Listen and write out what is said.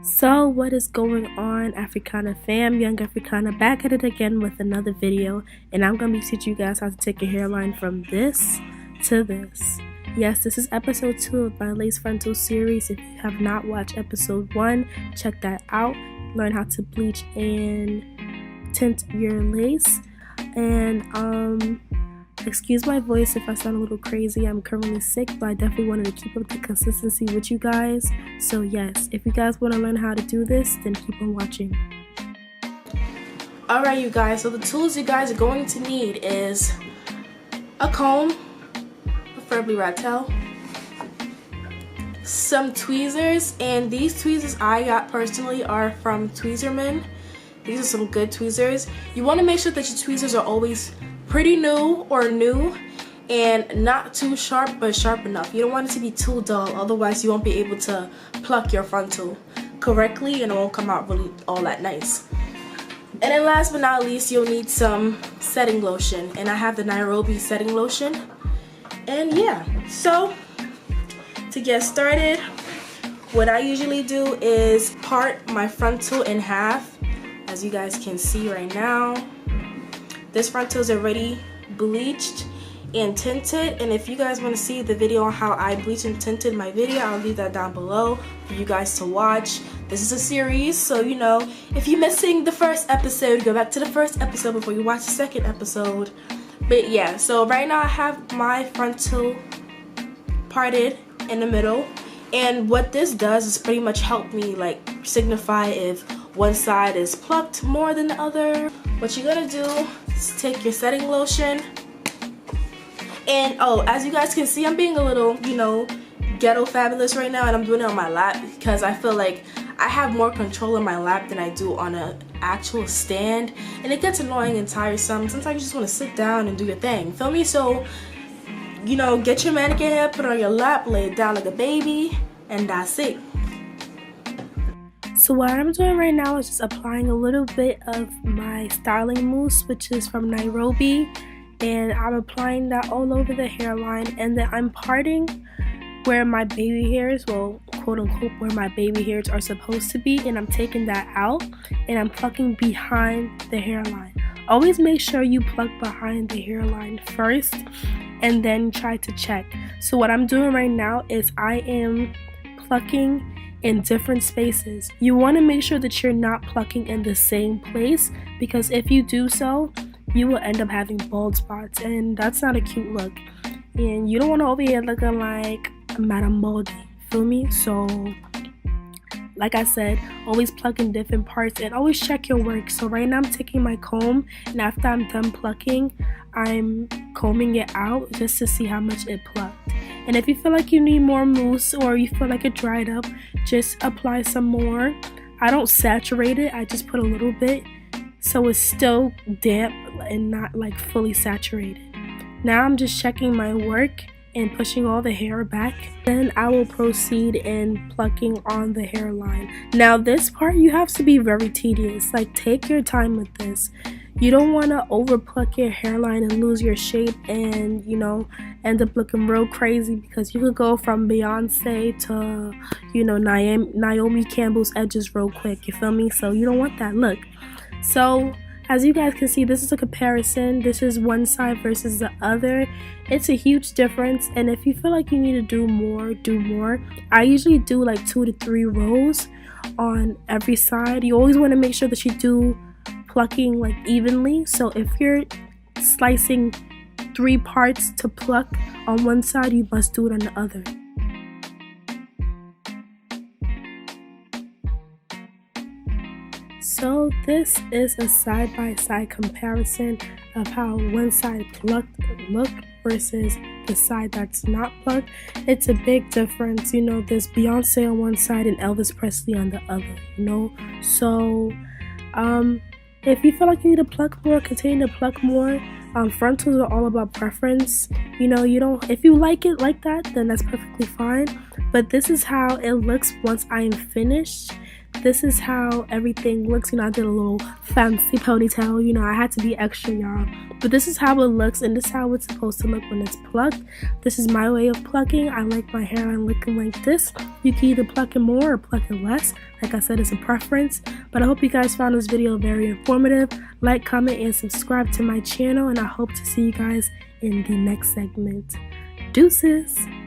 So what is going on, Africana fam? Young Africana back at it again with another video, and I'm going to be teaching you guys how to take a hairline from this to this. Yes, this is episode 2 of my lace frontal series. If you have not watched episode 1, check that out. Learn how to bleach and tint your lace. And excuse my voice if I sound a little crazy. I'm currently sick, but I definitely wanted to keep up the consistency with you guys. So yes, if you guys want to learn how to do this, then keep on watching. Alright you guys, so the tools you guys are going to need is a comb, preferably rat tail, some tweezers, and these tweezers I got personally are from Tweezerman. These are some good tweezers. You want to make sure that your tweezers are always pretty new or new and not too sharp but sharp enough. You don't want it to be too dull, otherwise you won't be able to pluck your frontal correctly and it won't come out really all that nice. And then last but not least, you'll need some setting lotion, and I have the Nairobi setting lotion. And yeah, so to get started, what I usually do is part my frontal in half, as you guys can see right now. This frontal is already bleached and tinted, and if you guys want to see the video on how I bleached and tinted my video, I'll leave that down below for you guys to watch. This is a series, so you know, if you're missing the first episode, go back to the first episode before you watch the second episode. But yeah, so right now I have my frontal parted in the middle, and what this does is pretty much help me like signify if one side is plucked more than the other. What you're gonna do is take your setting lotion, and oh, as you guys can see, I'm being a little, you know, ghetto fabulous right now, and I'm doing it on my lap because I feel like I have more control in my lap than I do on an actual stand, and it gets annoying and tiresome. Sometimes you just want to sit down and do your thing, feel me? So, you know, get your manicure hair, put it on your lap, lay it down like a baby, and that's it. So what I'm doing right now is just applying a little bit of my styling mousse, which is from Nairobi, and I'm applying that all over the hairline, and then I'm parting where my baby hairs, well, quote unquote, where my baby hairs are supposed to be, and I'm taking that out and I'm plucking behind the hairline. Always make sure you pluck behind the hairline first and then try to check. So what I'm doing right now is I am plucking in different spaces. You want to make sure that you're not plucking in the same place, because if you do so, you will end up having bald spots, and that's not a cute look. And you don't want to over here looking like Madame Baldy, feel me? So like I said, always pluck in different parts and always check your work. So right now I'm taking my comb, and after I'm done plucking, I'm combing it out just to see how much it plucked. And if you feel like you need more mousse or you feel like it dried up, just apply some more. I don't saturate it, I just put a little bit so it's still damp and not like fully saturated. Now I'm just checking my work and pushing all the hair back. Then I will proceed in plucking on the hairline. Now this part, you have to be very tedious. Like, take your time with this. You don't want to over pluck your hairline and lose your shape and, you know, end up looking real crazy, because you could go from Beyonce to, you know, Naomi Campbell's edges real quick, you feel me? So you don't want that look. So as you guys can see, this is a comparison. This is one side versus the other. It's a huge difference, and if you feel like you need to do more, do more. I usually do like 2 to 3 rows on every side. You always want to make sure that you do plucking like evenly. So if you're slicing 3 parts to pluck on one side, you must do it on the other. So this is a side-by-side comparison of how one side plucked look versus the side that's not plucked. It's a big difference, you know. There's Beyonce on one side and Elvis Presley on the other, you know. So if you feel like you need to pluck more, continue to pluck more. Frontals are all about preference. You know, you don't, if you like it like that, then that's perfectly fine. But this is how it looks once I am finished. this is how everything looks. You know, I did a little fancy ponytail. You know, I had to be extra, y'all. But this is how it looks, and this is how it's supposed to look when it's plucked. This is my way of plucking. I like my hairline looking like this. You can either pluck it more or pluck it less. Like I said, it's a preference. But I hope you guys found this video very informative. Like, comment, and subscribe to my channel, and I hope to see you guys in the next segment. Deuces!